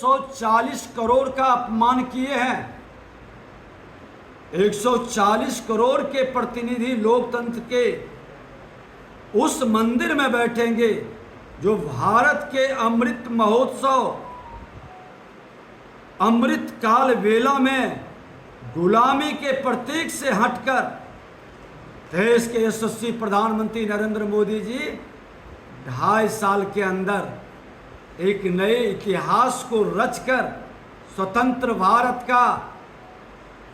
140 करोड़ का अपमान किए हैं। 140 करोड़ के प्रतिनिधि लोकतंत्र के उस मंदिर में बैठेंगे जो भारत के अमृत महोत्सव, अमृत काल वेला में गुलामी के प्रतीक से हटकर देश के यशस्वी प्रधानमंत्री नरेंद्र मोदी जी 2.5 साल के अंदर एक नए इतिहास को रचकर स्वतंत्र भारत का,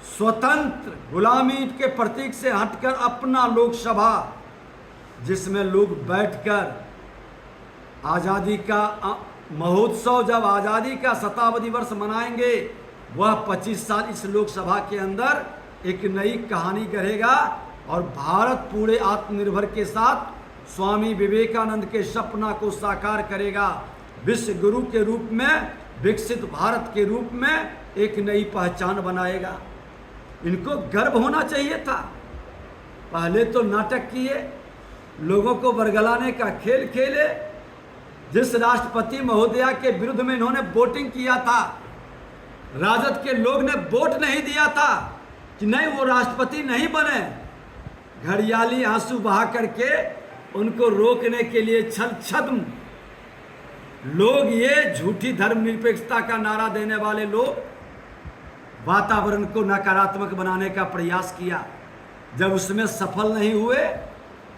स्वतंत्र गुलामी के प्रतीक से हटकर अपना लोकसभा, जिसमें लोग बैठकर आज़ादी का महोत्सव, जब आज़ादी का शताब्दी वर्ष मनाएंगे, वह 25 साल इस लोकसभा के अंदर एक नई कहानी गढ़ेगा और भारत पूरे आत्मनिर्भर के साथ स्वामी विवेकानंद के सपना को साकार करेगा। विश्व गुरु के रूप में, विकसित भारत के रूप में एक नई पहचान बनाएगा। इनको गर्व होना चाहिए था। पहले तो नाटक किए, लोगों को बरगलाने का खेल खेले। जिस राष्ट्रपति महोदया के विरुद्ध में इन्होंने वोटिंग किया था, राजद के लोग ने वोट नहीं दिया था कि नहीं वो राष्ट्रपति नहीं बने। घड़ियाली आंसू बहा करके उनको रोकने के लिए छद्म लोग, ये झूठी धर्मनिरपेक्षता का नारा देने वाले लोग वातावरण को नकारात्मक बनाने का प्रयास किया। जब उसमें सफल नहीं हुए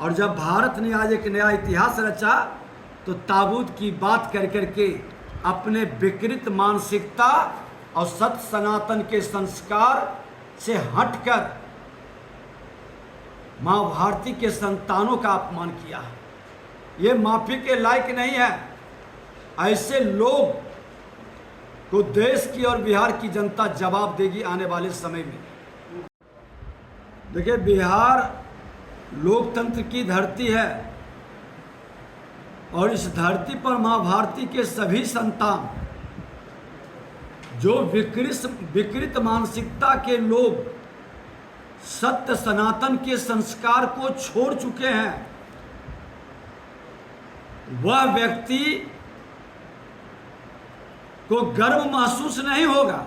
और जब भारत ने आज एक नया इतिहास रचा, तो ताबूत की बात कर करके अपने विकृत मानसिकता और सत्य सनातन के संस्कार से हटकर माँ भारती के संतानों का अपमान किया है। ये माफी के लायक नहीं है। ऐसे लोग को देश की और बिहार की जनता जवाब देगी आने वाले समय में। देखिए, बिहार लोकतंत्र की धरती है और इस धरती पर माँ भारती के सभी संतान, जो विकृत मानसिकता के लोग सत्य सनातन के संस्कार को छोड़ चुके हैं, वह व्यक्ति को गर्व महसूस नहीं होगा,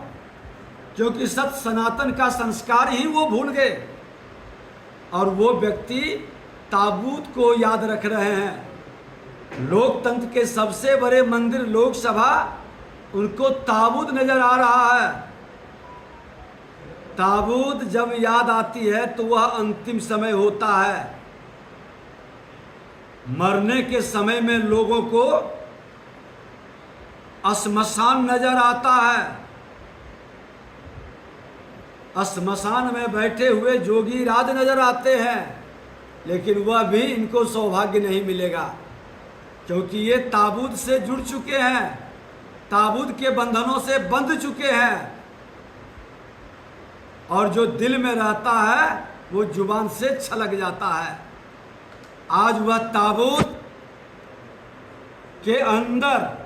क्योंकि सत्य सनातन का संस्कार ही वो भूल गए और वो व्यक्ति ताबूत को याद रख रहे हैं। लोकतंत्र के सबसे बड़े मंदिर लोकसभा, उनको ताबूत नजर आ रहा है। ताबूत जब याद आती है तो वह अंतिम समय होता है। मरने के समय में लोगों को श्मशान नजर आता है। श्मशान में बैठे हुए जोगी राज नजर आते हैं, लेकिन वह भी इनको सौभाग्य नहीं मिलेगा, क्योंकि ये ताबूत से जुड़ चुके हैं, ताबूत के बंधनों से बंध चुके हैं। और जो दिल में रहता है वो जुबान से छलक जाता है। आज वह ताबूत के अंदर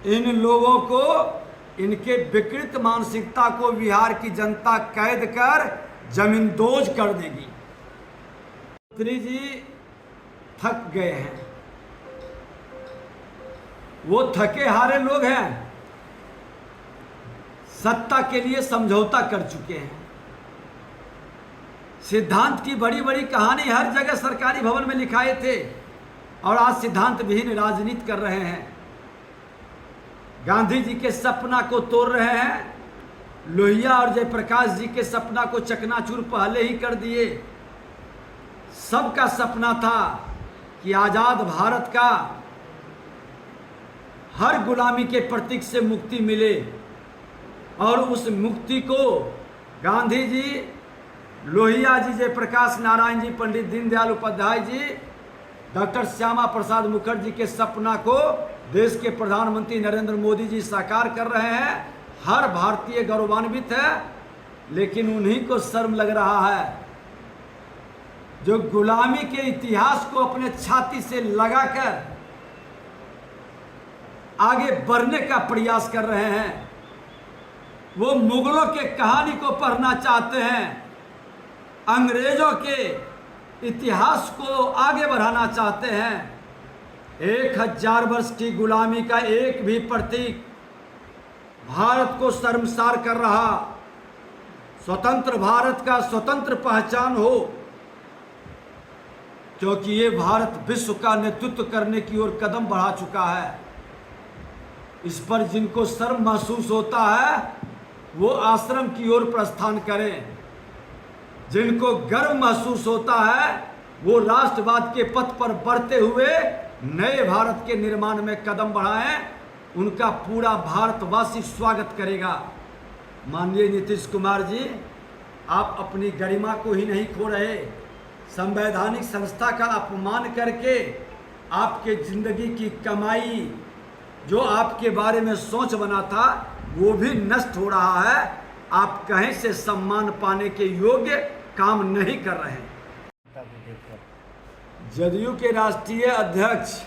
इन लोगों को, इनके विकृत मानसिकता को बिहार की जनता कैद कर जमींदोज कर देगी। मुख्यमंत्री जी थक गए हैं, वो थके हारे लोग हैं, सत्ता के लिए समझौता कर चुके हैं। सिद्धांत की बड़ी बड़ी कहानी हर जगह सरकारी भवन में लिखाए थे और आज सिद्धांत विहीन राजनीति कर रहे हैं। गांधी जी के सपना को तोड़ रहे हैं। लोहिया और जयप्रकाश जी के सपना को चकनाचूर पहले ही कर दिए। सबका सपना था कि आज़ाद भारत का हर गुलामी के प्रतीक से मुक्ति मिले, और उस मुक्ति को गांधी जी, लोहिया जी, जयप्रकाश नारायण जी, पंडित दीनदयाल उपाध्याय जी, डॉक्टर श्यामा प्रसाद मुखर्जी के सपना को देश के प्रधानमंत्री नरेंद्र मोदी जी साकार कर रहे हैं। हर भारतीय गौरवान्वित है, लेकिन उन्हीं को शर्म लग रहा है जो गुलामी के इतिहास को अपने छाती से लगाकर आगे बढ़ने का प्रयास कर रहे हैं। वो मुगलों के कहानी को पढ़ना चाहते हैं, अंग्रेजों के इतिहास को आगे बढ़ाना चाहते हैं। 1000 वर्ष की गुलामी का एक भी प्रतीक भारत को शर्मसार कर रहा, स्वतंत्र भारत का स्वतंत्र पहचान हो, क्योंकि ये भारत विश्व का नेतृत्व करने की ओर कदम बढ़ा चुका है। इस पर जिनको शर्म महसूस होता है वो आश्रम की ओर प्रस्थान करें, जिनको गर्व महसूस होता है वो राष्ट्रवाद के पथ पर बढ़ते हुए नए भारत के निर्माण में कदम बढ़ाएं। उनका पूरा भारतवासी स्वागत करेगा। माननीय नीतीश कुमार जी, आप अपनी गरिमा को ही नहीं खो रहे, संवैधानिक संस्था का अपमान करके आपके जिंदगी की कमाई, जो आपके बारे में सोच बना था, वो भी नष्ट हो रहा है। आप कहीं से सम्मान पाने के योग्य काम नहीं कर रहे हैं। जदयू के राष्ट्रीय अध्यक्ष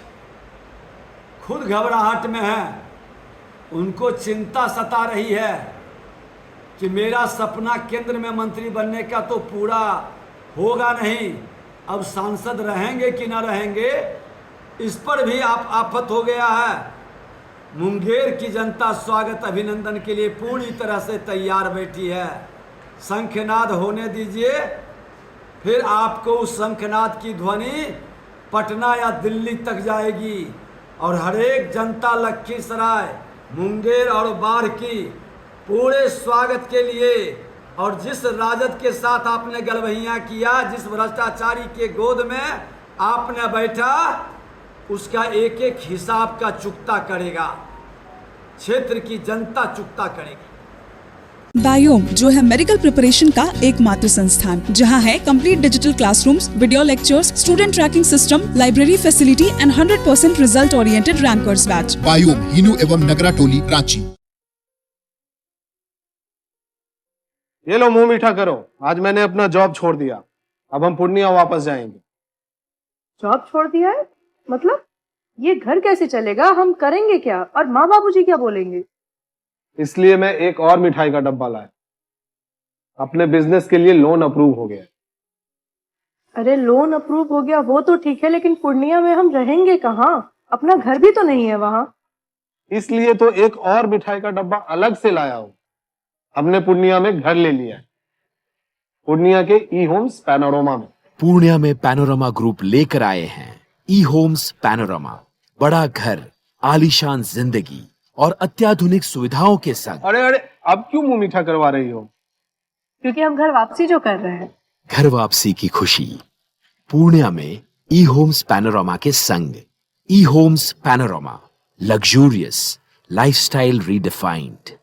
खुद घबराहट में हैं। उनको चिंता सता रही है कि मेरा सपना केंद्र में मंत्री बनने का तो पूरा होगा नहीं, अब सांसद रहेंगे कि ना रहेंगे, इस पर भी आप आफत हो गया है। मुंगेर की जनता स्वागत अभिनंदन के लिए पूरी तरह से तैयार बैठी है। शंखनाद होने दीजिए, फिर आपको उस शंखनाद की ध्वनि पटना या दिल्ली तक जाएगी और हरेक जनता लखीसराय, मुंगेर और बाढ़ की पूरे स्वागत के लिए, और जिस राजद के साथ आपने गलबहियां किया, जिस भ्रष्टाचारी के गोद में आपने बैठा, उसका एक एक हिसाब का चुकता करेगा, क्षेत्र की जनता चुकता करेगी। बायोम जो है मेडिकल प्रिपरेशन का एकमात्र संस्थान, जहां है complete digital classrooms, video lectures, student tracking system, library facility and 100% result oriented rankers batch. Biome, Hinoo एवं नगरा टोली, रांची। ये लो मुंह मीठा करो, आज मैंने अपना जॉब छोड़ दिया, अब हम पूर्णिया वापस जाएंगे। जॉब छोड़ दिया है? मतलब ये घर कैसे चलेगा? हम करेंगे क्या? और माँ बाबूजी क्या बोलेंगे? इसलिए मैं एक और मिठाई का डब्बा लाया। अपने बिजनेस के लिए लोन अप्रूव हो गया। अरे लोन अप्रूव हो गया वो तो ठीक है, लेकिन पूर्णिया में हम रहेंगे कहाँ? अपना घर भी तो नहीं है वहाँ। इसलिए तो एक और मिठाई का डब्बा अलग से लाया हूँ। हमने पूर्णिया में घर ले लिया है, पूर्णिया के ई होम्स पैनोरमा में। पूर्णिया में पैनोरमा ग्रुप लेकर आए हैं ई होम्स पैनोरमा। बड़ा घर, आलीशान जिंदगी और अत्याधुनिक सुविधाओं के संग। अरे अरे, अब क्यों मुंह मीठा करवा रही हो? क्योंकि हम घर वापसी जो कर रहे हैं। घर वापसी की खुशी पूर्णिया में ई होम्स पैनोरमा के संग। E Homes Panorama, luxurious lifestyle redefined.